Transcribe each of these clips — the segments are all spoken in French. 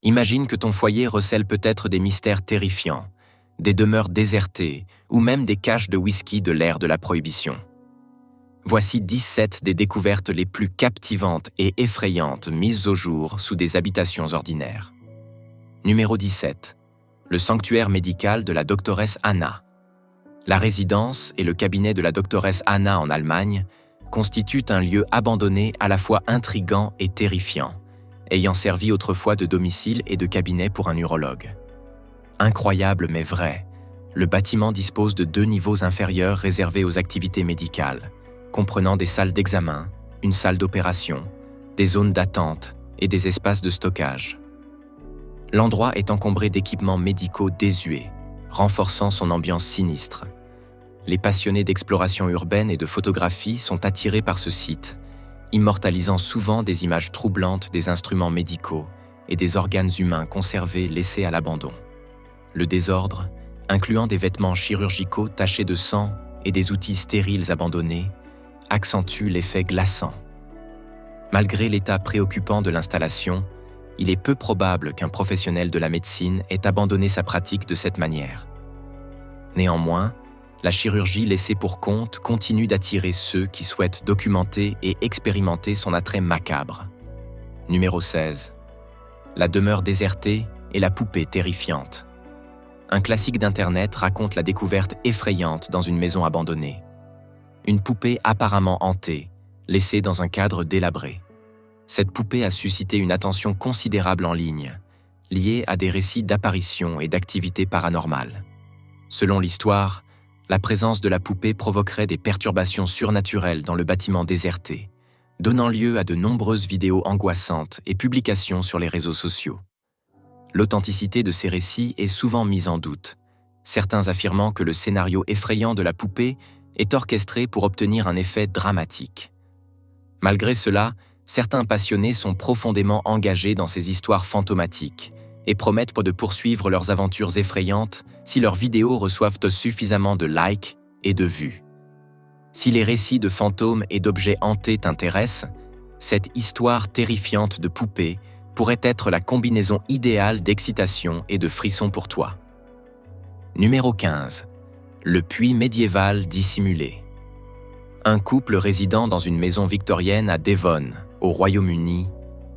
Imagine que ton foyer recèle peut-être des mystères terrifiants, des demeures désertées ou même des caches de whisky de l'ère de la Prohibition. Voici 17 des découvertes les plus captivantes et effrayantes mises au jour sous des habitations ordinaires. Numéro 17. Le sanctuaire médical de la doctoresse Anna. La résidence et le cabinet de la doctoresse Anna en Allemagne constituent un lieu abandonné à la fois intrigant et terrifiant, ayant servi autrefois de domicile et de cabinet pour un urologue. Incroyable mais vrai, le bâtiment dispose de 2 niveaux inférieurs réservés aux activités médicales, comprenant des salles d'examen, une salle d'opération, des zones d'attente et des espaces de stockage. L'endroit est encombré d'équipements médicaux désuets, renforçant son ambiance sinistre. Les passionnés d'exploration urbaine et de photographie sont attirés par ce site, immortalisant souvent des images troublantes des instruments médicaux et des organes humains conservés laissés à l'abandon. Le désordre, incluant des vêtements chirurgicaux tachés de sang et des outils stériles abandonnés, accentue l'effet glaçant. Malgré l'état préoccupant de l'installation, il est peu probable qu'un professionnel de la médecine ait abandonné sa pratique de cette manière. Néanmoins, la chirurgie laissée pour compte continue d'attirer ceux qui souhaitent documenter et expérimenter son attrait macabre. Numéro 16. La demeure désertée et la poupée terrifiante. Un classique d'Internet raconte la découverte effrayante dans une maison abandonnée. Une poupée apparemment hantée, laissée dans un cadre délabré. Cette poupée a suscité une attention considérable en ligne, liée à des récits d'apparitions et d'activités paranormales. Selon l'histoire, la présence de la poupée provoquerait des perturbations surnaturelles dans le bâtiment déserté, donnant lieu à de nombreuses vidéos angoissantes et publications sur les réseaux sociaux. L'authenticité de ces récits est souvent mise en doute, certains affirmant que le scénario effrayant de la poupée est orchestré pour obtenir un effet dramatique. Malgré cela, certains passionnés sont profondément engagés dans ces histoires fantomatiques et promettent de poursuivre leurs aventures effrayantes si leurs vidéos reçoivent suffisamment de likes et de vues. Si les récits de fantômes et d'objets hantés t'intéressent, cette histoire terrifiante de poupée pourrait être la combinaison idéale d'excitation et de frissons pour toi. Numéro 15. Le puits médiéval dissimulé. Un couple résidant dans une maison victorienne à Devon, au Royaume-Uni,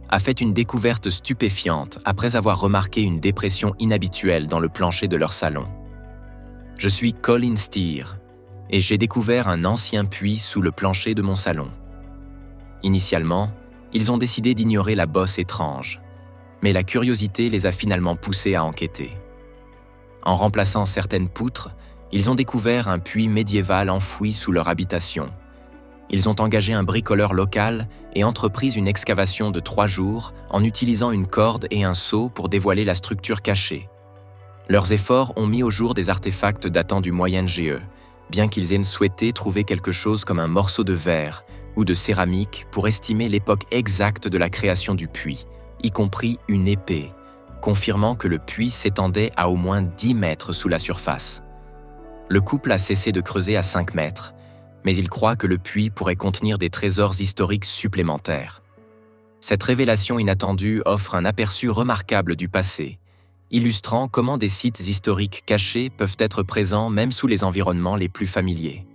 a fait une découverte stupéfiante après avoir remarqué une dépression inhabituelle dans le plancher de leur salon. Je suis Colin Steer et j'ai découvert un ancien puits sous le plancher de mon salon. Initialement, ils ont décidé d'ignorer la bosse étrange, mais la curiosité les a finalement poussés à enquêter. En remplaçant certaines poutres, ils ont découvert un puits médiéval enfoui sous leur habitation. Ils ont engagé un bricoleur local et entrepris une excavation de 3 jours en utilisant une corde et un seau pour dévoiler la structure cachée. Leurs efforts ont mis au jour des artefacts datant du Moyen GE, bien qu'ils aient souhaité trouver quelque chose comme un morceau de verre ou de céramique pour estimer l'époque exacte de la création du puits, y compris une épée, confirmant que le puits s'étendait à au moins 10 mètres sous la surface. Le couple a cessé de creuser à 5 mètres, mais il croit que le puits pourrait contenir des trésors historiques supplémentaires. Cette révélation inattendue offre un aperçu remarquable du passé, illustrant comment des sites historiques cachés peuvent être présents même sous les environnements les plus familiers.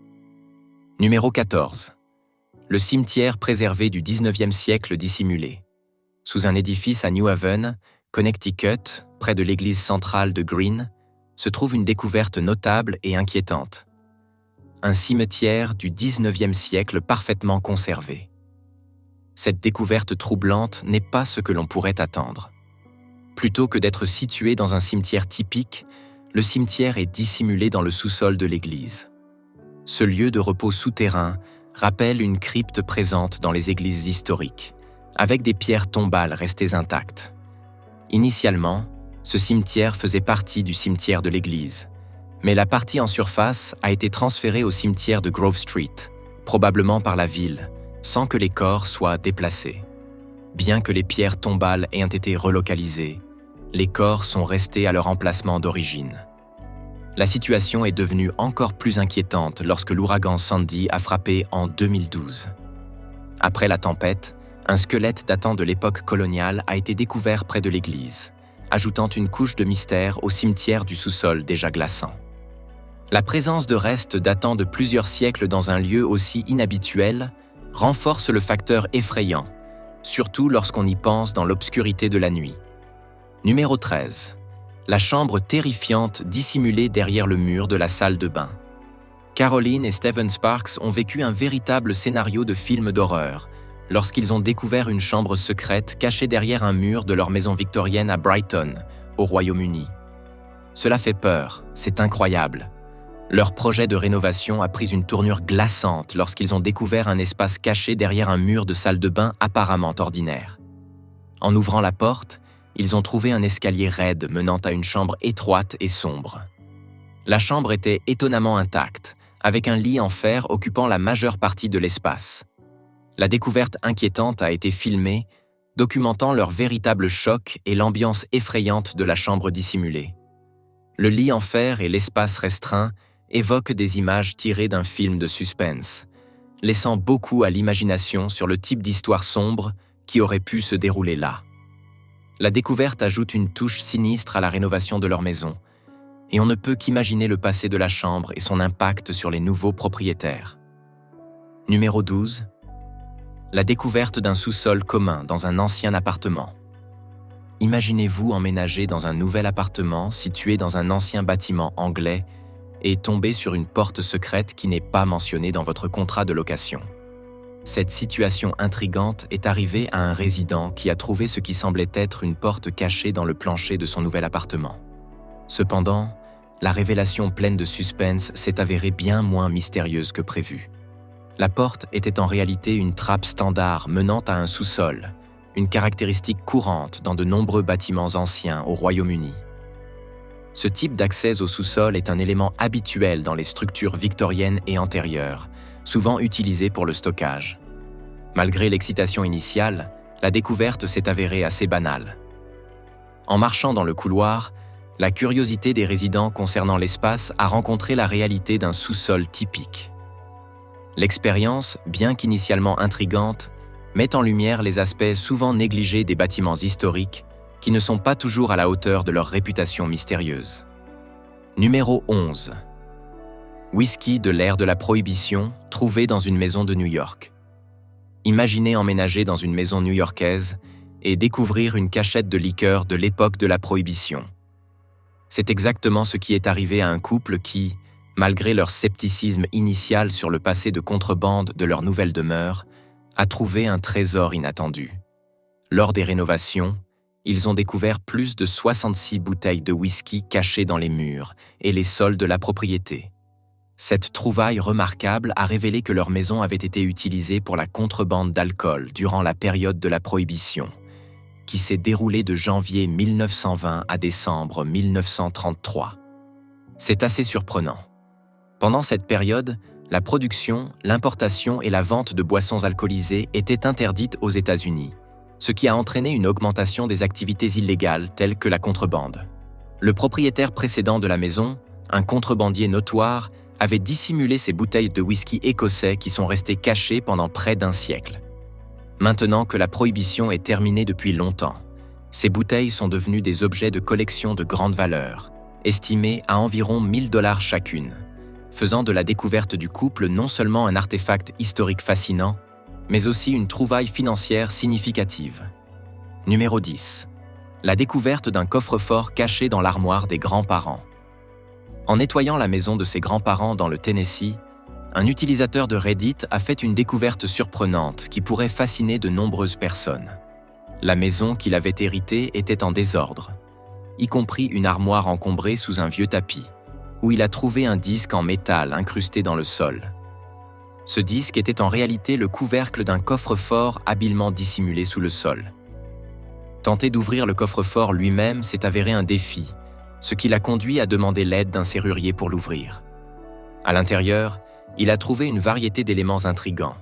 Numéro 14. Le cimetière préservé du 19e siècle dissimulé. Sous un édifice à New Haven, Connecticut, près de l'église centrale de Green, se trouve une découverte notable et inquiétante. Un cimetière du 19e siècle parfaitement conservé. Cette découverte troublante n'est pas ce que l'on pourrait attendre. Plutôt que d'être situé dans un cimetière typique, le cimetière est dissimulé dans le sous-sol de l'église. Ce lieu de repos souterrain rappelle une crypte présente dans les églises historiques, avec des pierres tombales restées intactes. Initialement, ce cimetière faisait partie du cimetière de l'église, mais la partie en surface a été transférée au cimetière de Grove Street, probablement par la ville, sans que les corps soient déplacés. Bien que les pierres tombales aient été relocalisées, les corps sont restés à leur emplacement d'origine. La situation est devenue encore plus inquiétante lorsque l'ouragan Sandy a frappé en 2012. Après la tempête, un squelette datant de l'époque coloniale a été découvert près de l'église, ajoutant une couche de mystère au cimetière du sous-sol déjà glaçant. La présence de restes datant de plusieurs siècles dans un lieu aussi inhabituel renforce le facteur effrayant, surtout lorsqu'on y pense dans l'obscurité de la nuit. Numéro 13. La chambre terrifiante dissimulée derrière le mur de la salle de bain. Caroline et Steven Sparks ont vécu un véritable scénario de film d'horreur lorsqu'ils ont découvert une chambre secrète cachée derrière un mur de leur maison victorienne à Brighton, au Royaume-Uni. Cela fait peur, c'est incroyable. Leur projet de rénovation a pris une tournure glaçante lorsqu'ils ont découvert un espace caché derrière un mur de salle de bain apparemment ordinaire. En ouvrant la porte, ils ont trouvé un escalier raide menant à une chambre étroite et sombre. La chambre était étonnamment intacte, avec un lit en fer occupant la majeure partie de l'espace. La découverte inquiétante a été filmée, documentant leur véritable choc et l'ambiance effrayante de la chambre dissimulée. Le lit en fer et l'espace restreint évoquent des images tirées d'un film de suspense, laissant beaucoup à l'imagination sur le type d'histoire sombre qui aurait pu se dérouler là. La découverte ajoute une touche sinistre à la rénovation de leur maison, et on ne peut qu'imaginer le passé de la chambre et son impact sur les nouveaux propriétaires. Numéro 12. La découverte d'un sous-sol commun dans un ancien appartement. Imaginez-vous emménager dans un nouvel appartement situé dans un ancien bâtiment anglais et tomber sur une porte secrète qui n'est pas mentionnée dans votre contrat de location. Cette situation intrigante est arrivée à un résident qui a trouvé ce qui semblait être une porte cachée dans le plancher de son nouvel appartement. Cependant, la révélation pleine de suspense s'est avérée bien moins mystérieuse que prévu. La porte était en réalité une trappe standard menant à un sous-sol, une caractéristique courante dans de nombreux bâtiments anciens au Royaume-Uni. Ce type d'accès au sous-sol est un élément habituel dans les structures victoriennes et antérieures, souvent utilisé pour le stockage. Malgré l'excitation initiale, la découverte s'est avérée assez banale. En marchant dans le couloir, la curiosité des résidents concernant l'espace a rencontré la réalité d'un sous-sol typique. L'expérience, bien qu'initialement intrigante, met en lumière les aspects souvent négligés des bâtiments historiques qui ne sont pas toujours à la hauteur de leur réputation mystérieuse. Numéro 11. Whisky de l'ère de la Prohibition trouvé dans une maison de New York. Imaginez emménager dans une maison new-yorkaise et découvrir une cachette de liqueur de l'époque de la Prohibition. C'est exactement ce qui est arrivé à un couple qui, malgré leur scepticisme initial sur le passé de contrebande de leur nouvelle demeure, a trouvé un trésor inattendu. Lors des rénovations, ils ont découvert plus de 66 bouteilles de whisky cachées dans les murs et les sols de la propriété. Cette trouvaille remarquable a révélé que leur maison avait été utilisée pour la contrebande d'alcool durant la période de la Prohibition, qui s'est déroulée de janvier 1920 à décembre 1933. C'est assez surprenant. Pendant cette période, la production, l'importation et la vente de boissons alcoolisées étaient interdites aux États-Unis, ce qui a entraîné une augmentation des activités illégales telles que la contrebande. Le propriétaire précédent de la maison, un contrebandier notoire, avait dissimulé ces bouteilles de whisky écossais qui sont restées cachées pendant près d'un siècle. Maintenant que la prohibition est terminée depuis longtemps, ces bouteilles sont devenues des objets de collection de grande valeur, estimés à environ 1 000 $ chacune, faisant de la découverte du couple non seulement un artefact historique fascinant, mais aussi une trouvaille financière significative. Numéro 10. La découverte d'un coffre-fort caché dans l'armoire des grands-parents. En nettoyant la maison de ses grands-parents dans le Tennessee, un utilisateur de Reddit a fait une découverte surprenante qui pourrait fasciner de nombreuses personnes. La maison qu'il avait héritée était en désordre, y compris une armoire encombrée sous un vieux tapis, où il a trouvé un disque en métal incrusté dans le sol. Ce disque était en réalité le couvercle d'un coffre-fort habilement dissimulé sous le sol. Tenter d'ouvrir le coffre-fort lui-même s'est avéré un défi, ce qui l'a conduit à demander l'aide d'un serrurier pour l'ouvrir. À l'intérieur, il a trouvé une variété d'éléments intrigants.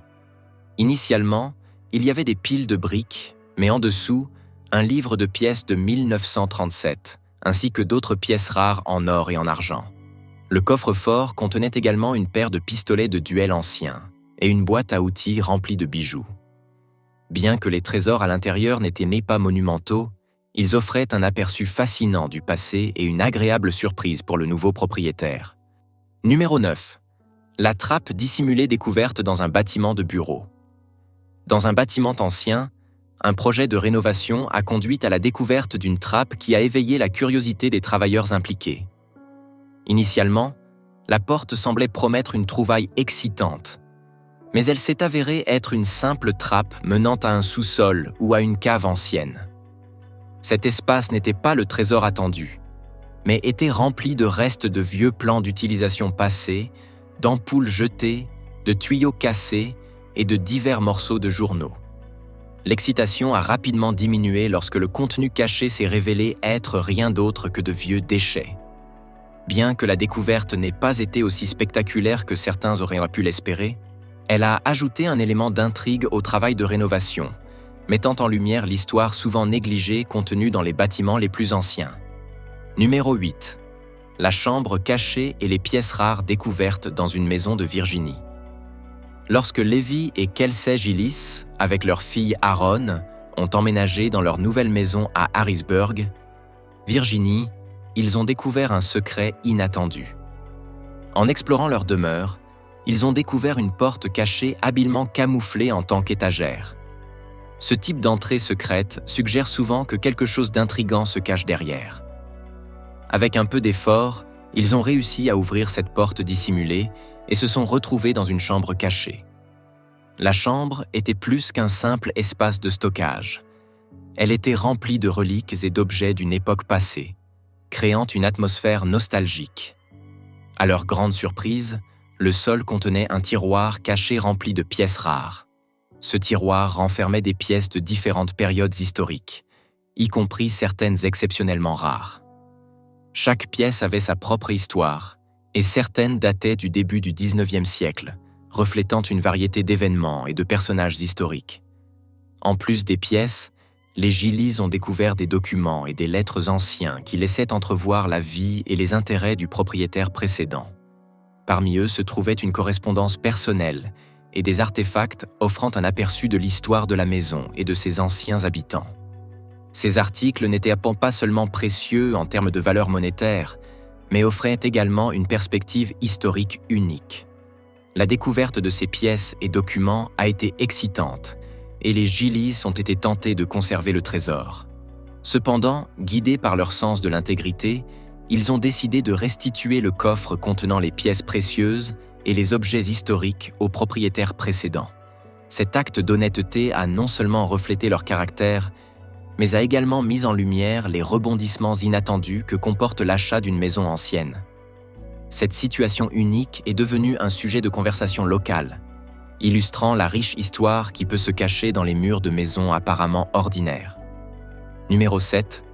Initialement, il y avait des piles de briques, mais en dessous, un livre de pièces de 1937, ainsi que d'autres pièces rares en or et en argent. Le coffre-fort contenait également une paire de pistolets de duel anciens et une boîte à outils remplie de bijoux. Bien que les trésors à l'intérieur n'étaient pas monumentaux, Ils offraient un aperçu fascinant du passé et une agréable surprise pour le nouveau propriétaire. Numéro 9. La trappe dissimulée découverte dans un bâtiment de bureau. Dans un bâtiment ancien, un projet de rénovation a conduit à la découverte d'une trappe qui a éveillé la curiosité des travailleurs impliqués. Initialement, la porte semblait promettre une trouvaille excitante, mais elle s'est avérée être une simple trappe menant à un sous-sol ou à une cave ancienne. Cet espace n'était pas le trésor attendu, mais était rempli de restes de vieux plans d'utilisation passés, d'ampoules jetées, de tuyaux cassés et de divers morceaux de journaux. L'excitation a rapidement diminué lorsque le contenu caché s'est révélé être rien d'autre que de vieux déchets. Bien que la découverte n'ait pas été aussi spectaculaire que certains auraient pu l'espérer, elle a ajouté un élément d'intrigue au travail de rénovation, mettant en lumière l'histoire souvent négligée contenue dans les bâtiments les plus anciens. Numéro 8. La chambre cachée et les pièces rares découvertes dans une maison de Virginie. Lorsque Levi et Kelsey Gillis, avec leur fille Aaron, ont emménagé dans leur nouvelle maison à Harrisburg, Virginie, ils ont découvert un secret inattendu. En explorant leur demeure, ils ont découvert une porte cachée habilement camouflée en tant qu'étagère. Ce type d'entrée secrète suggère souvent que quelque chose d'intriguant se cache derrière. Avec un peu d'effort, ils ont réussi à ouvrir cette porte dissimulée et se sont retrouvés dans une chambre cachée. La chambre était plus qu'un simple espace de stockage. Elle était remplie de reliques et d'objets d'une époque passée, créant une atmosphère nostalgique. À leur grande surprise, le sol contenait un tiroir caché rempli de pièces rares. Ce tiroir renfermait des pièces de différentes périodes historiques, y compris certaines exceptionnellement rares. Chaque pièce avait sa propre histoire, et certaines dataient du début du XIXe siècle, reflétant une variété d'événements et de personnages historiques. En plus des pièces, les Gillis ont découvert des documents et des lettres anciens qui laissaient entrevoir la vie et les intérêts du propriétaire précédent. Parmi eux se trouvait une correspondance personnelle et des artefacts offrant un aperçu de l'histoire de la maison et de ses anciens habitants. Ces articles n'étaient pas seulement précieux en termes de valeur monétaire, mais offraient également une perspective historique unique. La découverte de ces pièces et documents a été excitante, et les Gillis ont été tentés de conserver le trésor. Cependant, guidés par leur sens de l'intégrité, ils ont décidé de restituer le coffre contenant les pièces précieuses et les objets historiques aux propriétaires précédents. Cet acte d'honnêteté a non seulement reflété leur caractère, mais a également mis en lumière les rebondissements inattendus que comporte l'achat d'une maison ancienne. Cette situation unique est devenue un sujet de conversation locale, illustrant la riche histoire qui peut se cacher dans les murs de maisons apparemment ordinaires. Numéro 7.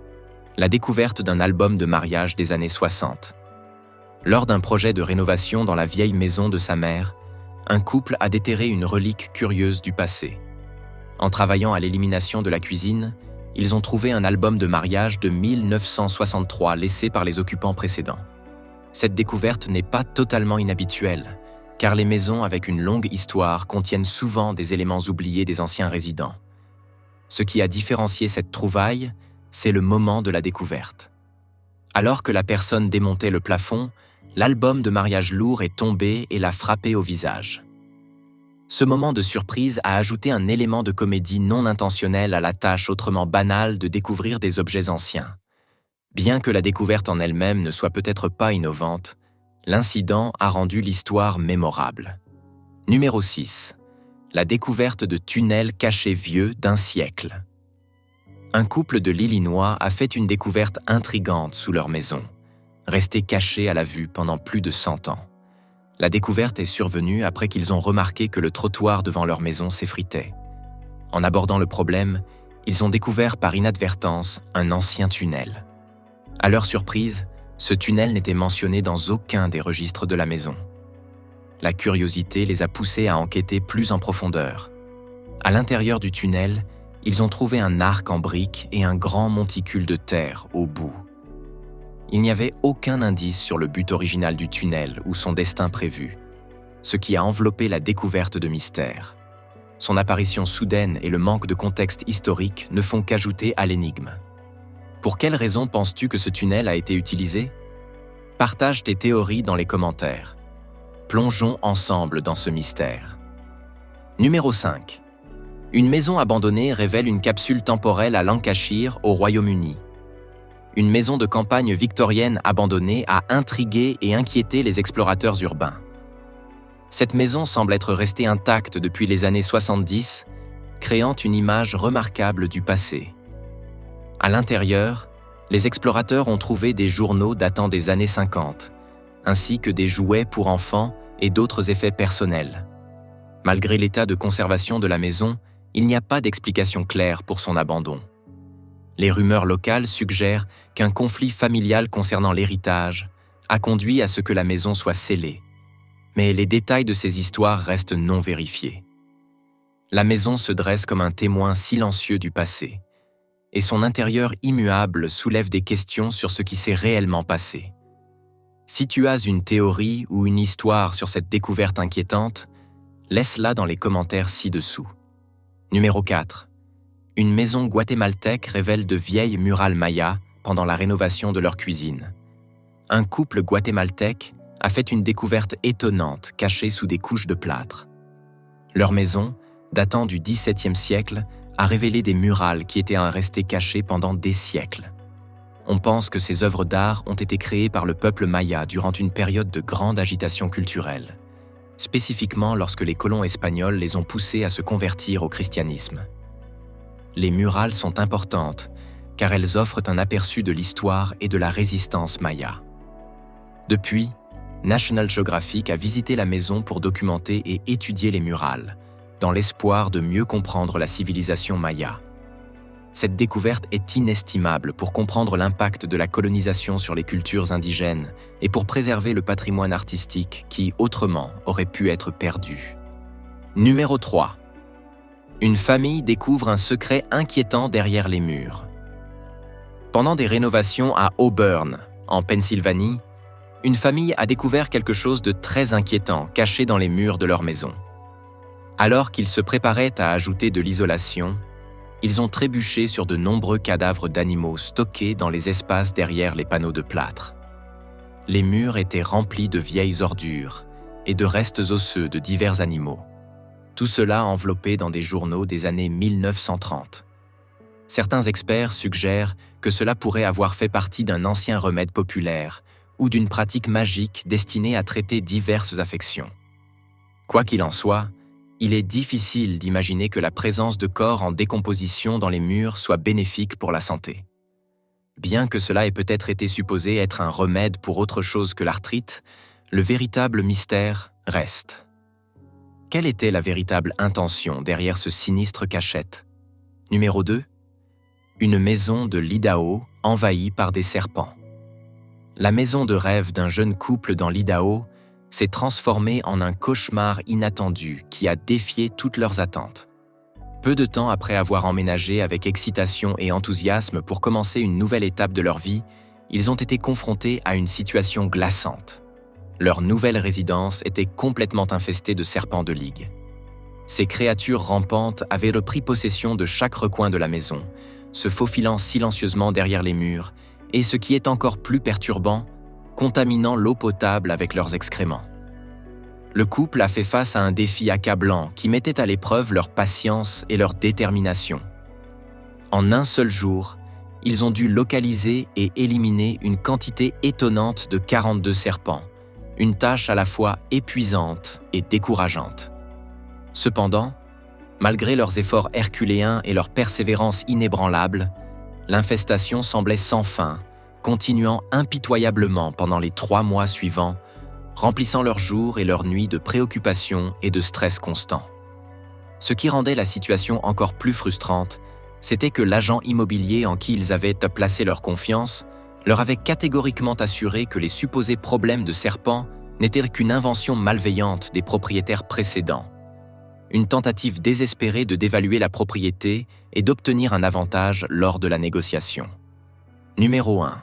La découverte d'un album de mariage des années 60. Lors d'un projet de rénovation dans la vieille maison de sa mère, un couple a déterré une relique curieuse du passé. En travaillant à l'élimination de la cuisine, ils ont trouvé un album de mariage de 1963 laissé par les occupants précédents. Cette découverte n'est pas totalement inhabituelle, car les maisons avec une longue histoire contiennent souvent des éléments oubliés des anciens résidents. Ce qui a différencié cette trouvaille, c'est le moment de la découverte. Alors que la personne démontait le plafond, l'album de mariage lourd est tombé et l'a frappé au visage. Ce moment de surprise a ajouté un élément de comédie non intentionnel à la tâche autrement banale de découvrir des objets anciens. Bien que la découverte en elle-même ne soit peut-être pas innovante, l'incident a rendu l'histoire mémorable. Numéro 6. La découverte de tunnels cachés vieux d'un siècle. Un couple de l'Illinois a fait une découverte intrigante sous leur maison, restée cachée à la vue pendant plus de 100 ans. La découverte est survenue après qu'ils ont remarqué que le trottoir devant leur maison s'effritait. En abordant le problème, ils ont découvert par inadvertance un ancien tunnel. À leur surprise, ce tunnel n'était mentionné dans aucun des registres de la maison. La curiosité les a poussés à enquêter plus en profondeur. À l'intérieur du tunnel, ils ont trouvé un arc en briques et un grand monticule de terre au bout. Il n'y avait aucun indice sur le but original du tunnel ou son destin prévu, ce qui a enveloppé la découverte de mystère. Son apparition soudaine et le manque de contexte historique ne font qu'ajouter à l'énigme. Pour quelle raison penses-tu que ce tunnel a été utilisé? Partage tes théories dans les commentaires. Plongeons ensemble dans ce mystère. Numéro 5. Une maison abandonnée révèle une capsule temporelle à Lancashire, au Royaume-Uni. Une maison de campagne victorienne abandonnée a intrigué et inquiété les explorateurs urbains. Cette maison semble être restée intacte depuis les années 70, créant une image remarquable du passé. À l'intérieur, les explorateurs ont trouvé des journaux datant des années 50, ainsi que des jouets pour enfants et d'autres effets personnels. Malgré l'état de conservation de la maison, il n'y a pas d'explication claire pour son abandon. Les rumeurs locales suggèrent qu'un conflit familial concernant l'héritage a conduit à ce que la maison soit scellée. Mais les détails de ces histoires restent non vérifiés. La maison se dresse comme un témoin silencieux du passé, et son intérieur immuable soulève des questions sur ce qui s'est réellement passé. Si tu as une théorie ou une histoire sur cette découverte inquiétante, laisse-la dans les commentaires ci-dessous. Numéro 4. Une maison guatémaltèque révèle de vieilles murales mayas pendant la rénovation de leur cuisine. Un couple guatémaltèque a fait une découverte étonnante cachée sous des couches de plâtre. Leur maison, datant du XVIIe siècle, a révélé des murales qui étaient restées cachées pendant des siècles. On pense que ces œuvres d'art ont été créées par le peuple maya durant une période de grande agitation culturelle, spécifiquement lorsque les colons espagnols les ont poussés à se convertir au christianisme. Les murales sont importantes car elles offrent un aperçu de l'histoire et de la résistance maya. Depuis, National Geographic a visité la maison pour documenter et étudier les murales, dans l'espoir de mieux comprendre la civilisation maya. Cette découverte est inestimable pour comprendre l'impact de la colonisation sur les cultures indigènes et pour préserver le patrimoine artistique qui, autrement, aurait pu être perdu. Numéro 3. Une famille découvre un secret inquiétant derrière les murs. Pendant des rénovations à Auburn, en Pennsylvanie, une famille a découvert quelque chose de très inquiétant caché dans les murs de leur maison. Alors qu'ils se préparaient à ajouter de l'isolation, ils ont trébuché sur de nombreux cadavres d'animaux stockés dans les espaces derrière les panneaux de plâtre. Les murs étaient remplis de vieilles ordures et de restes osseux de divers animaux. Tout cela enveloppé dans des journaux des années 1930. Certains experts suggèrent que cela pourrait avoir fait partie d'un ancien remède populaire ou d'une pratique magique destinée à traiter diverses affections. Quoi qu'il en soit, il est difficile d'imaginer que la présence de corps en décomposition dans les murs soit bénéfique pour la santé. Bien que cela ait peut-être été supposé être un remède pour autre chose que l'arthrite, le véritable mystère reste. Quelle était la véritable intention derrière ce sinistre cachette? Numéro 2. Une maison de l'Idaho envahie par des serpents. La maison de rêve d'un jeune couple dans l'Idaho s'est transformée en un cauchemar inattendu qui a défié toutes leurs attentes. Peu de temps après avoir emménagé avec excitation et enthousiasme pour commencer une nouvelle étape de leur vie, ils ont été confrontés à une situation glaçante. Leur nouvelle résidence était complètement infestée de serpents de ligue. Ces créatures rampantes avaient repris possession de chaque recoin de la maison, se faufilant silencieusement derrière les murs, et ce qui est encore plus perturbant, contaminant l'eau potable avec leurs excréments. Le couple a fait face à un défi accablant qui mettait à l'épreuve leur patience et leur détermination. En un seul jour, ils ont dû localiser et éliminer une quantité étonnante de 42 serpents, une tâche à la fois épuisante et décourageante. Cependant, malgré leurs efforts herculéens et leur persévérance inébranlable, l'infestation semblait sans fin, continuant impitoyablement pendant les 3 mois suivants, remplissant leurs jours et leurs nuits de préoccupations et de stress constant. Ce qui rendait la situation encore plus frustrante, c'était que l'agent immobilier en qui ils avaient placé leur confiance leur avait catégoriquement assuré que les supposés problèmes de serpents n'étaient qu'une invention malveillante des propriétaires précédents. Une tentative désespérée de dévaluer la propriété et d'obtenir un avantage lors de la négociation. Numéro 1.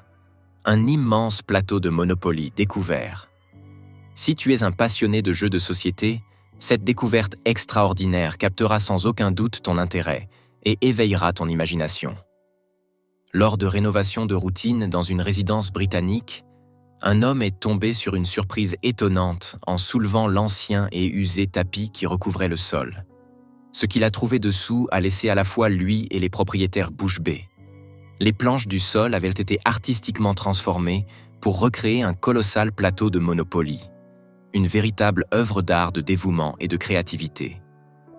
Un immense plateau de Monopoly découvert. Si tu es un passionné de jeux de société, cette découverte extraordinaire captera sans aucun doute ton intérêt et éveillera ton imagination. Lors de rénovations de routine dans une résidence britannique, un homme est tombé sur une surprise étonnante en soulevant l'ancien et usé tapis qui recouvrait le sol. Ce qu'il a trouvé dessous a laissé à la fois lui et les propriétaires bouche bée. Les planches du sol avaient été artistiquement transformées pour recréer un colossal plateau de Monopoly, une véritable œuvre d'art de dévouement et de créativité.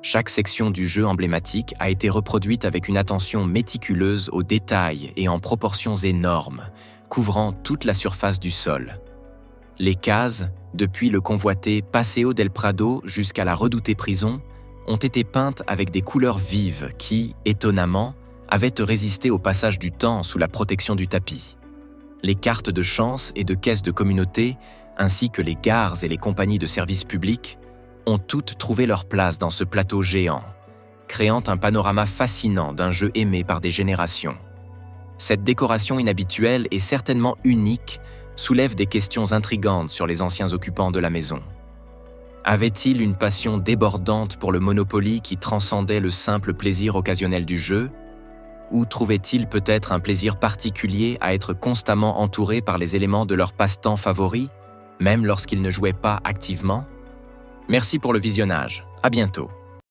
Chaque section du jeu emblématique a été reproduite avec une attention méticuleuse aux détails et en proportions énormes, couvrant toute la surface du sol. Les cases, depuis le convoité Paseo del Prado jusqu'à la redoutée prison, ont été peintes avec des couleurs vives qui, étonnamment, avaient résisté au passage du temps sous la protection du tapis. Les cartes de chance et de caisses de communauté, ainsi que les gares et les compagnies de services publics, ont toutes trouvé leur place dans ce plateau géant, créant un panorama fascinant d'un jeu aimé par des générations. Cette décoration inhabituelle et certainement unique soulève des questions intrigantes sur les anciens occupants de la maison. Avait-il une passion débordante pour le Monopoly qui transcendait le simple plaisir occasionnel du jeu? Ou trouvait-il peut-être un plaisir particulier à être constamment entouré par les éléments de leur passe-temps favori, même lorsqu'il ne jouait pas activement? Merci pour le visionnage. À bientôt.